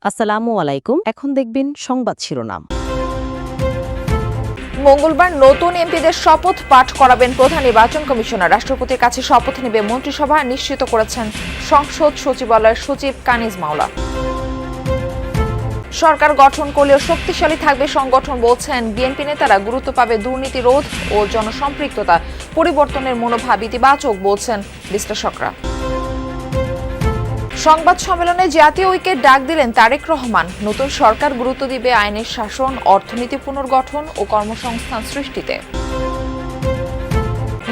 আসসালামু আলাইকুম। এখন দেখবেন সংবাদ শিরোনাম। মঙ্গলবার নতুন এমপিদের শপথ পাঠ করাবেন প্রধান নির্বাচন কমিশনার। রাষ্ট্রপতির কাছে শপথ নেবে মন্ত্রিসভা, নিশ্চিত করেছেন সংসদ সচিবালয়ের সচিব কানিজ মাওলা। সরকার গঠন করলেও শক্তিশালী থাকবে সংগঠন, বলছেন বিএনপি নেতারা। গুরুত্ব পাবে দুর্নীতি রোধ ও জনসম্পৃক্ততা, পরিবর্তনের মনোভাব ইতিবাচক, বলছেন বিশ্লেষকরা। সংবাদ সম্মেলনে জাতীয় ঐক্যের ডাক দিলেন তারেক রহমান। নতুন সরকার গুরুত্ব দিবে আইনের শাসন, অর্থনীতি পুনর্গঠন ও কর্মসংস্থান সৃষ্টিতে।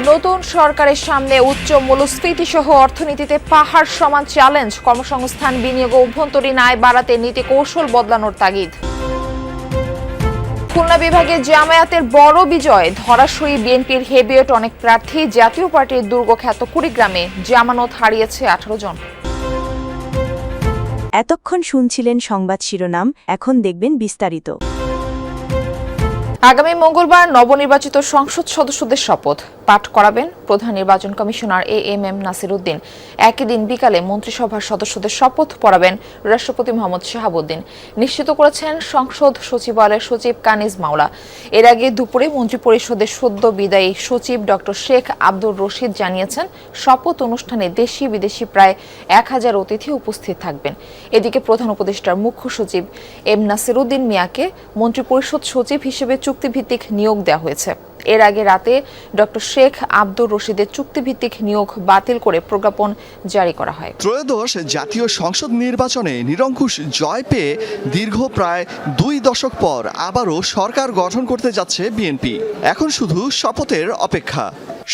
নতুন সরকারের সামনে উচ্চ মূল্যস্ফীতি সহ অর্থনীতিতে পাহাড় সমান চ্যালেঞ্জ। কর্মসংস্থান, বিনিয়োগ ও অভ্যন্তরীণ আয় বাড়াতে নীতি কৌশল বদলানোর তাগিদ। খুলনা বিভাগে জামায়াতের বড় বিজয়, ধরাশয়ী বিএনপির হেভিওয়েট অনেক প্রার্থী। জাতীয় পার্টির দুর্গখ্যাত কুড়িগ্রামে জামানত হারিয়েছে 18 জন। এতক্ষণ শুনছিলেন সংবাদ শিরোনাম, এখন দেখবেন বিস্তারিত। আগামী মঙ্গলবার নবনির্বাচিত সংসদ সদস্যদের শপথ পাঠ করাবেন প্রধান নির্বাচন কমিশনার এএমএম নাসির উদ্দিন। একই দিন বিকালে মন্ত্রিসভার সদস্যদের শপথ পড়াবেন রাষ্ট্রপতি মোহাম্মদ শাহাবুদ্দিন, নিশ্চিত করেছেন সংসদ সচিবালয়ের সচিব কানিজ মাওলা। এর আগে দুপুরে মন্ত্রিপরিষদের সদ্য বিদায়ী সচিব ডক্টর শেখ আব্দুর রশিদ জানিয়েছেন, শপথ অনুষ্ঠানে দেশি বিদেশি প্রায় 1000 অতিথি উপস্থিত থাকবেন। এদিকে প্রধান উপদেষ্টার মুখ্য সচিব এম নাসির উদ্দিন মিয়াকে মন্ত্রিপরিষদ সচিব হিসেবে চুক্তিভিত্তিক নিয়োগ দেওয়া হয়েছে। এর আগে রাতে ডক্টর শেখ আব্দুর রশিদের চুক্তিভিত্তিক নিয়োগ বাতিল করে প্রজ্ঞাপন জারি করা হয়। ত্রয়োদশ জাতীয় সংসদ নির্বাচনে নিরঙ্কুশ জয় পেয়ে দীর্ঘ প্রায় 2 দশক পর আবারও সরকার গঠন করতে যাচ্ছে বিএনপি। এখন শুধু শপথের অপেক্ষা।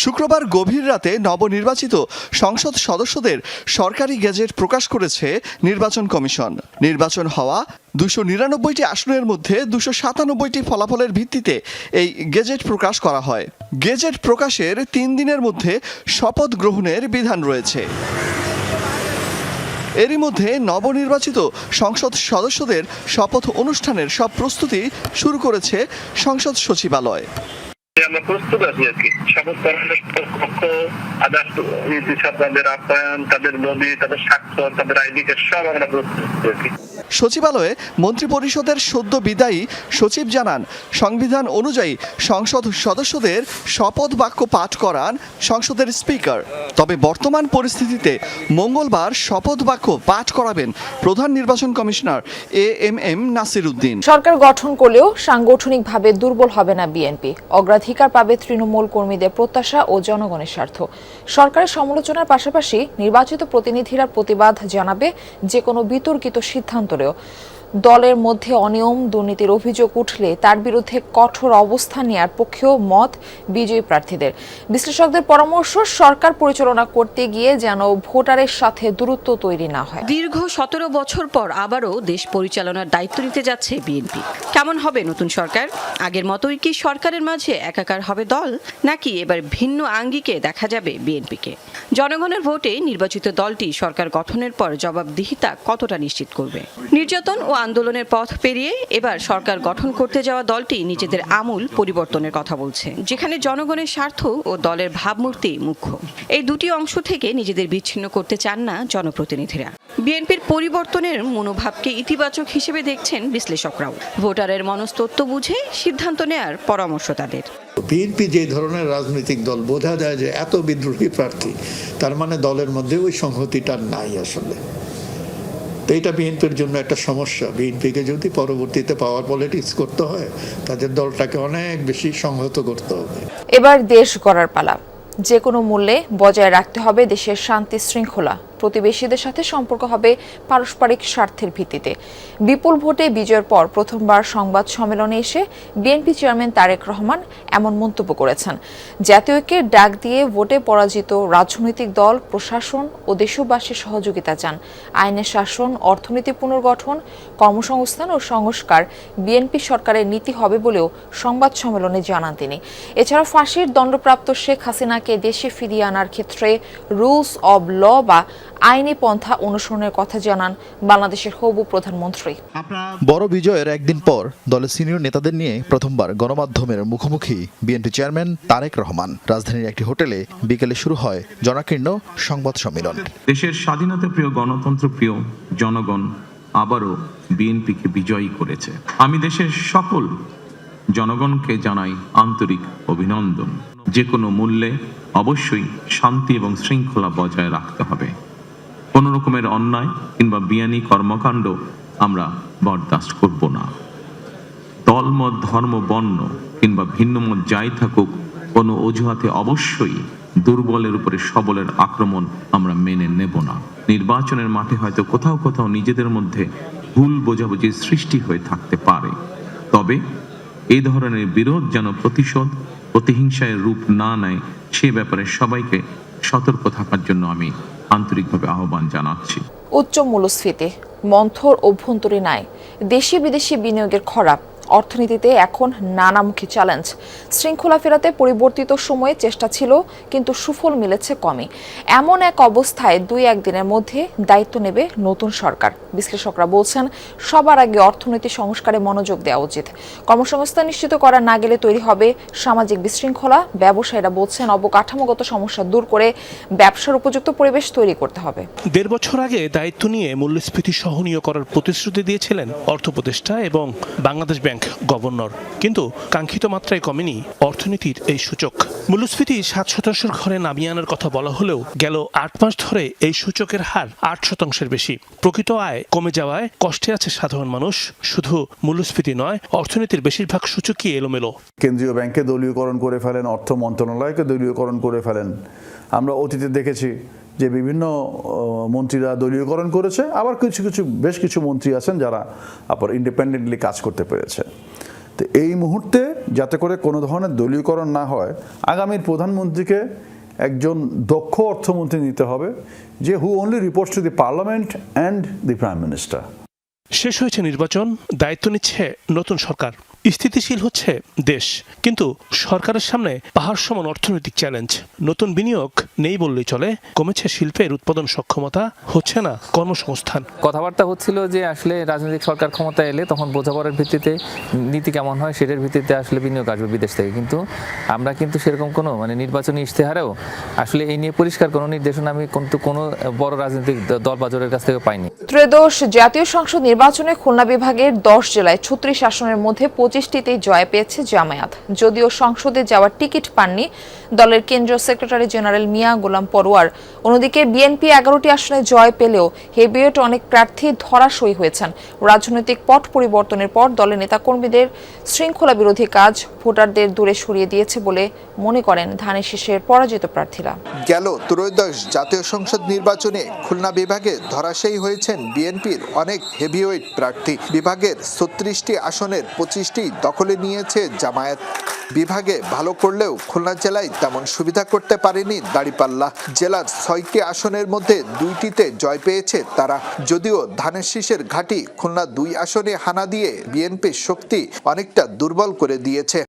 শুক্রবার গভীর রাতে নবনির্বাচিত সংসদ সদস্যদের সরকারি গেজেট প্রকাশ করেছে নির্বাচন কমিশন। নির্বাচন হওয়া 299টি আসনের মধ্যে 297টি ফলাফলের ভিত্তিতে এই গেজেট প্রকাশ করা হয়। গেজেট প্রকাশের 3 দিনের মধ্যে শপথ গ্রহণের বিধান রয়েছে। এরই মধ্যে নবনির্বাচিত সংসদ সদস্যদের শপথ অনুষ্ঠানের সব প্রস্তুতি শুরু করেছে সংসদ সচিবালয়। আমরা প্রস্তুত আছি আর কি। শপথ গ্রহণের পক্ষ, আদার্স ছাত্রদের আপ্যায়ন, তাদের লবি, তাদের স্বাক্ষর, তাদের আইডি কার্ড সব আমরা প্রস্তুত আছি। সচিবালয়ে মন্ত্রিপরিষদের সদ্য বিদায়ী সচিব জানান, সংবিধান অনুযায়ী সংসদ সদস্যদের শপথ বাক্য পাঠ করান সংসদের স্পিকার। তবে বর্তমান পরিস্থিতিতে মঙ্গলবার শপথ বাক্য পাঠ করাবেন প্রধান নির্বাচন কমিশনার এএমএম নাসির উদ্দিন। সরকার গঠন করলেও সাংগঠনিকভাবে দুর্বল হবে না বিএনপি। অগ্রাধিকার পাবে তৃণমূল কর্মীদের প্রত্যাশা ও জনগণের স্বার্থ। সরকারের সমালোচনার পাশাপাশি নির্বাচিত প্রতিনিধিরা প্রতিবাদ জানাবে যে কোনো বিতর্কিত সিদ্ধান্তরেও। দলের মধ্যে অনিয়ম, দুর্নীতির অভিযোগ উঠলে তার বিরুদ্ধে কঠোর অবস্থান নেওয়ার পক্ষেও মত বিজয়ী প্রার্থীদের। বিশ্লেষকদের পরামর্শ, সরকার পরিচালনা করতে গিয়ে যেন ভোটারের সাথে দূরত্ব তৈরি না হয়। দীর্ঘ 17 বছর পর আবারও দেশ পরিচালনার দায়িত্ব নিতে যাচ্ছে বিএনপি। কেমন হবে নতুন সরকার? আগের মতোই কি সরকারের মাঝে একাকার হবে দল, নাকি এবার ভিন্ন আঙ্গিকে দেখা যাবে বিএনপিকে? জনগণের ভোটে নির্বাচিত দলটি সরকার গঠনের পর জবাবদিহিতা কতটা নিশ্চিত করবে? নির্যাতন ও আন্দোলনের পথ পেরিয়ে এবার সরকার গঠন করতে যাওয়া দলটি নিজেদের আমূল পরিবর্তনের কথা বলছে, যেখানে জনগণের স্বার্থ ও দলের ভাবমূর্তি মুখ্য। এই দুটি অংশ থেকে নিজেদের বিচ্ছিন্ন করতে চান না জনপ্রতিনিধিরা। বিএনপির পরিবর্তনের মনোভাবকে ইতিবাচক হিসেবে দেখছেন বিশ্লেষকরাও। ভোটারের মনস্তত্ত্ব বুঝে সিদ্ধান্ত নেয়ার পরামর্শ তাদের। বিএনপি যে ধরনের রাজনৈতিক দল, বোঝা যায় যে এত বিদ্রোহী প্রার্থী, তার মানে দলের মধ্যে ওই সংহতিটা নাই আসলে। তো এটা বিএনপির জন্য একটা সমস্যা। বিএনপিকে যদি পরবর্তীতে পাওয়ার পলিটিক্স করতে হয়, তাদের দলটাকে অনেক বেশি সংহত করতে হবে। এবার দেশ গড়ার পালা। যে কোনো মূল্যে বজায় রাখতে হবে দেশের শান্তি শৃঙ্খলা। প্রতিবেশীদের সাথে সম্পর্ক হবে পারস্পরিক স্বার্থের ভিত্তিতে। বিপুল ভোটে বিজয়ের পর প্রথমবার সংবাদ সম্মেলনে এসে বিএনপি চেয়ারম্যান তারেক রহমান এমন মন্তব্য করেছেন। জাতীয় ঐক্যের ডাক দিয়ে ভোটে পরাজিত রাজনৈতিক দল, প্রশাসন ও দেশবাসীর সহযোগিতা চান। আইনের শাসন, অর্থনীতি পুনর্গঠন, কর্মসংস্থান ও সংস্কার বিএনপি সরকারের নীতি হবে বলেও সংবাদ সম্মেলনে জানান তিনি। এছাড়া ফাঁসির দণ্ডপ্রাপ্ত শেখ হাসিনাকে দেশে ফিরিয়ে আনার ক্ষেত্রে রুলস অব ল বা আইনি পন্থা অনুসরণের কথা জানান বাংলাদেশের হবু প্রধানমন্ত্রী। বড় বিজয়ের একদিন পর দলের সিনিয়র নেতাদের নিয়ে প্রথমবার গণমাধ্যমের মুখোমুখি বিএনপি চেয়ারম্যান তারেক রহমান। রাজধানীর একটি হোটেলে বিকেলে শুরু হয় জনাকীর্ণ সংবাদ সম্মেলন। দেশের স্বাধীনতা প্রিয়, গণতন্ত্র প্রিয় জনগণ আবারও বিএনপিকে বিজয়ী করেছে। আমি দেশের সকল জনগণকে জানাই আন্তরিক অভিনন্দন। যে কোনো মূল্যে অবশ্যই শান্তি এবং শৃঙ্খলা বজায় রাখতে হবে। কোনো রকমের অন্যায় কিংবা বিয়ানি কর্মকাণ্ড আমরা বরদাস্ত করব না। দলমত, ধর্ম, বর্ণ কিংবা ভিন্নমত যাই থাকুক, কোনো অজুহাতে অবশ্যই দুর্বলের উপরে সবলের আক্রমণ আমরা মেনে নেব না। নির্বাচনের মাঠে হয়তো কোথাও কোথাও নিজেদের মধ্যে ভুল বোঝাবুঝির সৃষ্টি হয়ে থাকতে পারে, তবে এই ধরনের বিরোধ যেন প্রতিহিংসায় রূপ না নেয় সে ব্যাপারে সবাইকে সতর্ক থাকার জন্য আমি আন্তরিকভাবে আহ্বান জানাচ্ছি। উচ্চ মূল্যস্ফীতি, মন্থর অভ্যন্তরীণ আয়, দেশি বিদেশি বিনিয়োগের খরা, অর্থনীতিতে এখন নানামুখী চ্যালেঞ্জ। শৃঙ্খলা ফেরাতে পরিবর্তিত সময়ে চেষ্টা ছিল, কিন্তু সুফল মিলেছে কমই। এমন এক অবস্থায় 2-1 দিনের মধ্যে দায়িত্ব নেবে নতুন সরকার। বিশ্লেষকরা বলছেন, সবার আগে অর্থনৈতিক সংস্কারে মনোযোগ দেওয়া উচিত। কর্মসংস্থান নিশ্চিত করা না গেলে তৈরি হবে সামাজিক বিশৃঙ্খলা। ব্যবসায়ীরা বলছেন, অবকাঠামোগত সমস্যা দূর করে ব্যবসার উপযুক্ত পরিবেশ তৈরি করতে হবে। 1.5 বছর আগে দায়িত্ব নিয়ে মূল্যস্ফীতি সহনীয় করার প্রতিশ্রুতি দিয়েছিলেন অর্থ উপদেষ্টা এবং বাংলাদেশ ব্যাংক গভর্নর, কিন্তু কাঙ্ক্ষিত মাত্রায় কমেনি অর্থনীতির এই সূচক। মূল্যস্ফীতি 7% ঘরে নামিয়ে আনার কথা বলা হলেও গেল 8 মাস ধরে এই সূচকের হার 8% বেশি। প্রকৃত আয় কমে যাওয়ায় কষ্টে আছে সাধারণ মানুষ। শুধু মূল্যস্ফীতি নয়, অর্থনীতির বেশিরভাগ সূচকই এলোমেলো। কেন্দ্রীয় ব্যাংকে দলীয়করণ করে ফেলেন, অর্থ মন্ত্রণালয়কে দলীয়করণ করে ফেলেন। আমরা অতীতে দেখেছি যে বিভিন্ন মন্ত্রীরা দলীয়করণ করেছে, আবার বেশ কিছু মন্ত্রী আছেন যারা আবার ইন্ডিপেন্ডেন্টলি কাজ করতে পেরেছে। তো এই মুহূর্তে যাতে করে কোনো ধরনের দলীয়করণ না হয়, আগামীর প্রধানমন্ত্রীকে একজন দক্ষ অর্থমন্ত্রী নিতে হবে, যে who only reports to the parliament and the prime minister. শেষ হয়েছে নির্বাচন, দায়িত্ব নিচ্ছে নতুন সরকার। স্থিতিশীল হচ্ছে দেশ, কিন্তু সরকারের সামনে পাহাড় সমান অর্থনৈতিক চ্যালেঞ্জ। নতুন বিনিয়োগ নেই বললেই চলে, কমেছে শিল্পের উৎপাদন সক্ষমতা, হচ্ছে না কর্মসংস্থান। কথাবার্তা হচ্ছিল যে আসলে রাজনৈতিক সরকার ক্ষমতা এলে তখন বোঝাপড়ার ভিত্তিতে নীতি কেমন হয় সেটার ভিত্তিতে আসলে বিনিয়োগ আসবে বিদেশ থেকে, কিন্তু আমরা কিন্তু সেরকম কোনো নির্বাচনী ইশতেহারেও আসলে এই নিয়ে পরিষ্কার কোনো নির্দেশনা আমি কিন্তু কোনো বড় রাজনৈতিক দল বা জোটের কাছ থেকে পাইনি। ত্রয়োদশ জাতীয় সংসদ নির্বাচনে খুলনা বিভাগের 10 জেলায় 36 আসনের মধ্যে 25টিতেই জয় পেয়েছে জামায়াত। যদিও সংসদে যাওয়ার টিকিট পাননি দলের কেন্দ্রীয় সেক্রেটারি জেনারেল মিয়া গোলাম পরোয়ার। অন্যদিকে বিএনপি 11টি আসনে জয় পেলেও হেভিওয়েট অনেক প্রার্থী ধরাশয়ী হয়েছেন। রাজনৈতিক পট পরিবর্তনের পর দলের নেতাকর্মীদের শৃঙ্খলা বিরোধী কাজ ভোটারদের দূরে সরিয়ে দিয়েছে বলে মনে করেন ধানের শীষের পরাজিত প্রার্থীরা। গেল ত্রয়োদশ জাতীয় সংসদ নির্বাচনে খুলনা বিভাগে ধরাশায়ী হয়েছেন বিএনপির অনেক হেভিওয়েট প্রার্থী। বিভাগের 36টি আসনের 25টি দখলে নিয়েছে জামায়াত। বিভাগে ভালো করলেও খুলনা জেলায় তেমন সুবিধা করতে পারেনি দাঁড়িপাল্লা। জেলার 6টি আসনের মধ্যে 2টিতে জয় পেয়েছে তারা। যদিও ধানের শীষের ঘাঁটি খুলনা 2 আসনে হানা দিয়ে বিএনপির শক্তি অনেকটা দুর্বল করে দিয়েছে।